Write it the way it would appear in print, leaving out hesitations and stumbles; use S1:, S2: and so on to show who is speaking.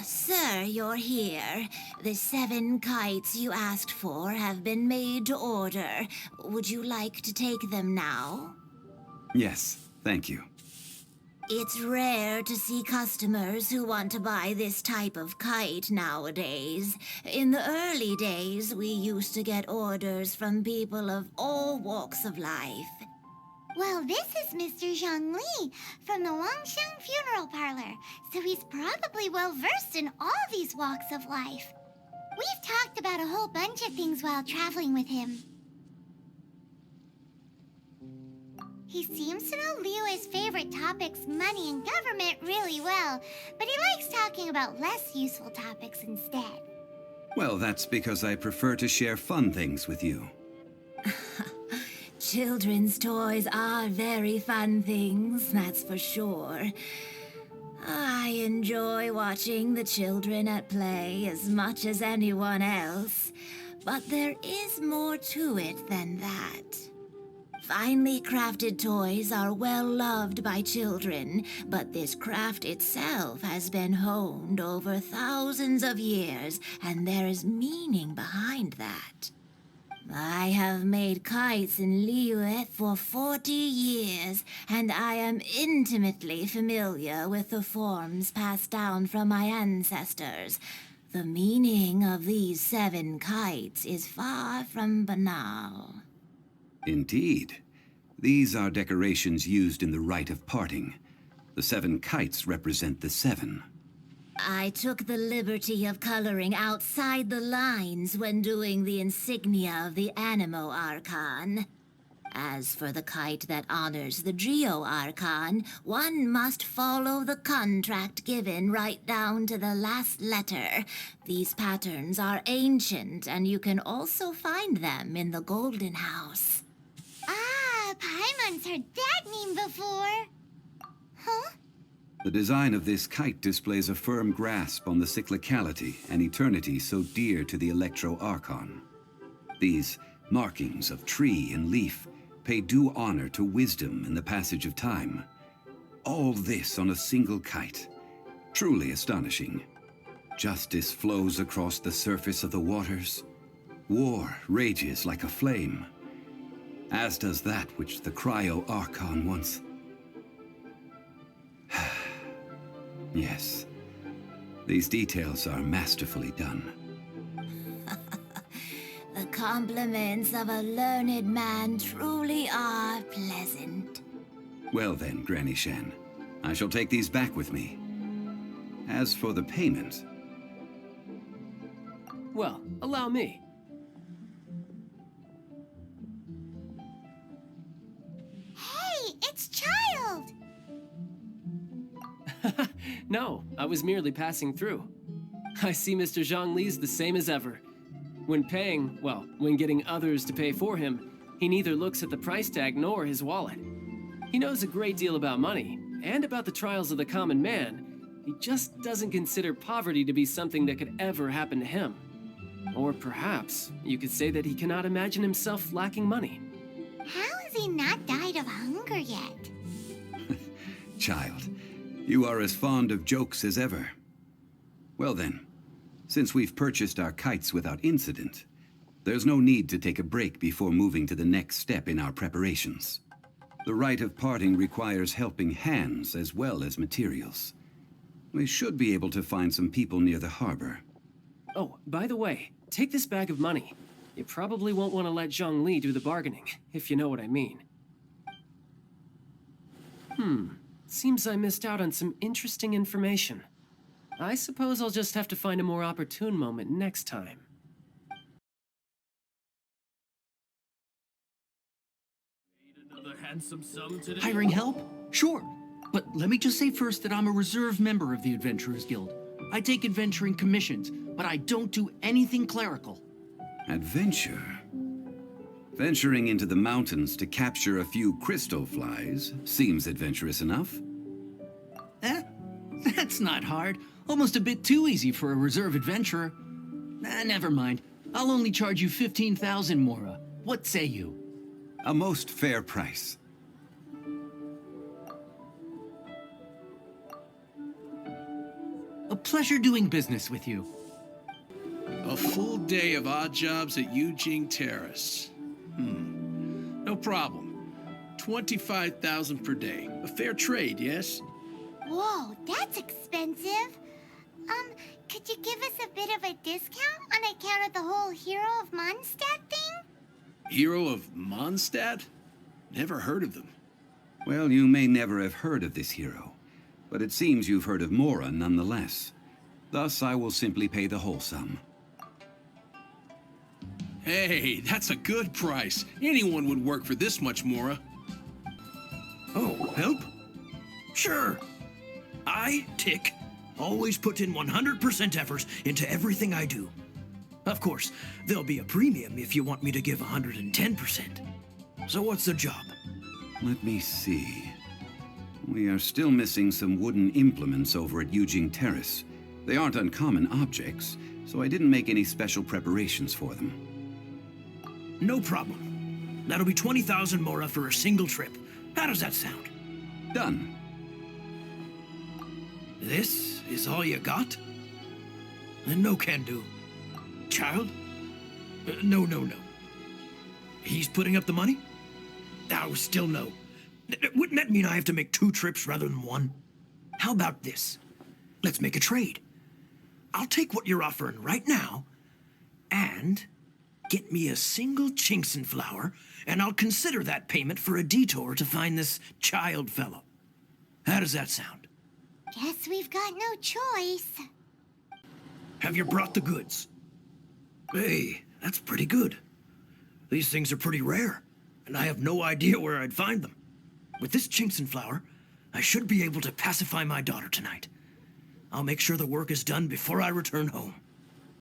S1: Sir, you're here. The 7 kites you asked for have been made to order. Would you like to take them now?
S2: Yes, thank you.
S1: It's rare to see customers who want to buy this type of kite nowadays. In the early days, we used to get orders from people of all walks of life.
S3: Well, this is Mr. Zhongli from the Wangsheng Funeral Parlor, so he's probably well-versed in all these walks of life. We've talked about a whole bunch of things while traveling with him. He seems to know Liyue's favorite topics, money and government, really well, but he likes talking about less useful topics instead.
S2: Well, that's because I prefer to share fun things with you.
S1: Children's toys are very fun things, that's for sure. I enjoy watching the children at play as much as anyone else, but there is more to it than that. Finely crafted toys are well loved by children, but this craft itself has been honed over thousands of years, and there is meaning behind that. I have made kites in Liyue for 40 years, and I am intimately familiar with the forms passed down from my ancestors. The meaning of these 7 kites is far from banal.
S2: Indeed. These are decorations used in the rite of parting. The 7 kites represent the 7.
S1: I took the liberty of coloring outside the lines when doing the insignia of the Animo Archon. As for the kite that honors the Geo Archon, one must follow the contract given right down to the last letter. These patterns are ancient, and you can also find them in the Golden House.
S3: Ah, Paimon's heard that name before. Huh?
S2: The design of this kite displays a firm grasp on the cyclicality and eternity so dear to the Electro Archon. These markings of tree and leaf pay due honor to wisdom and the passage of time. All this on a single kite. Truly astonishing. Justice flows across the surface of the waters. War rages like a flame. As does that which the Cryo Archon once... Yes. These details are masterfully done.
S1: The compliments of a learned man truly are pleasant.
S2: Well then, Granny Shen, I shall take these back with me. As for the payment...
S4: Well, allow me.
S3: Hey, it's Child!
S4: No, I was merely passing through. I see Mr. Zhongli's the same as ever. When paying, well, when getting others to pay for him, he neither looks at the price tag nor his wallet. He knows a great deal about money, and about the trials of the common man. He just doesn't consider poverty to be something that could ever happen to him. Or perhaps, you could say that he cannot imagine himself lacking money.
S3: How has he not died of hunger yet?
S2: Child, you are as fond of jokes as ever. Well then, since we've purchased our kites without incident, there's no need to take a break before moving to the next step in our preparations. The rite of parting requires helping hands as well as materials. We should be able to find some people near the harbor.
S4: Oh, by the way, take this bag of money. You probably won't want to let Zhongli do the bargaining, if you know what I mean. Seems I missed out on some interesting information. I suppose I'll just have to find a more opportune moment next time.
S5: Hiring help? Sure. But let me just say first that I'm a reserve member of the Adventurers Guild. I take adventuring commissions, but I don't do anything clerical.
S2: Adventure? Venturing into the mountains to capture a few crystal flies seems adventurous enough.
S5: That's not hard. Almost a bit too easy for a reserve adventurer. Never mind. I'll only charge you 15,000 Mora. What say you?
S2: A most fair price.
S5: A pleasure doing business with you.
S6: A full day of odd jobs at Eugene Terrace. No problem. 25,000 per day. A fair trade, yes?
S3: Whoa, that's expensive. Could you give us a bit of a discount on account of the whole Hero of Mondstadt thing?
S6: Hero of Mondstadt? Never heard of them.
S2: Well, you may never have heard of this hero, but it seems you've heard of Mora nonetheless. Thus, I will simply pay the whole sum.
S6: Hey, that's a good price. Anyone would work for this much, Mora.
S7: Oh, help? Sure. I, Tick, always put in 100% effort into everything I do. Of course, there'll be a premium if you want me to give 110%. So what's the job?
S2: Let me see. We are still missing some wooden implements over at Eugene Terrace. They aren't uncommon objects, so I didn't make any special preparations for them.
S7: No problem. That'll be 20,000 Mora for a single trip. How does that sound?
S2: Done.
S7: This is all you got? Then no can do. Child? No. He's putting up the money? Oh, still no. Wouldn't that mean I have to make 2 trips rather than 1? How about this? Let's make a trade. I'll take what you're offering right now, and get me a single Chinkson flower, and I'll consider that payment for a detour to find this child fellow. How does that sound?
S3: Guess we've got no choice.
S7: Have you brought the goods? Hey, that's pretty good. These things are pretty rare, and I have no idea where I'd find them. With this Chinkson flower, I should be able to pacify my daughter tonight. I'll make sure the work is done before I return home.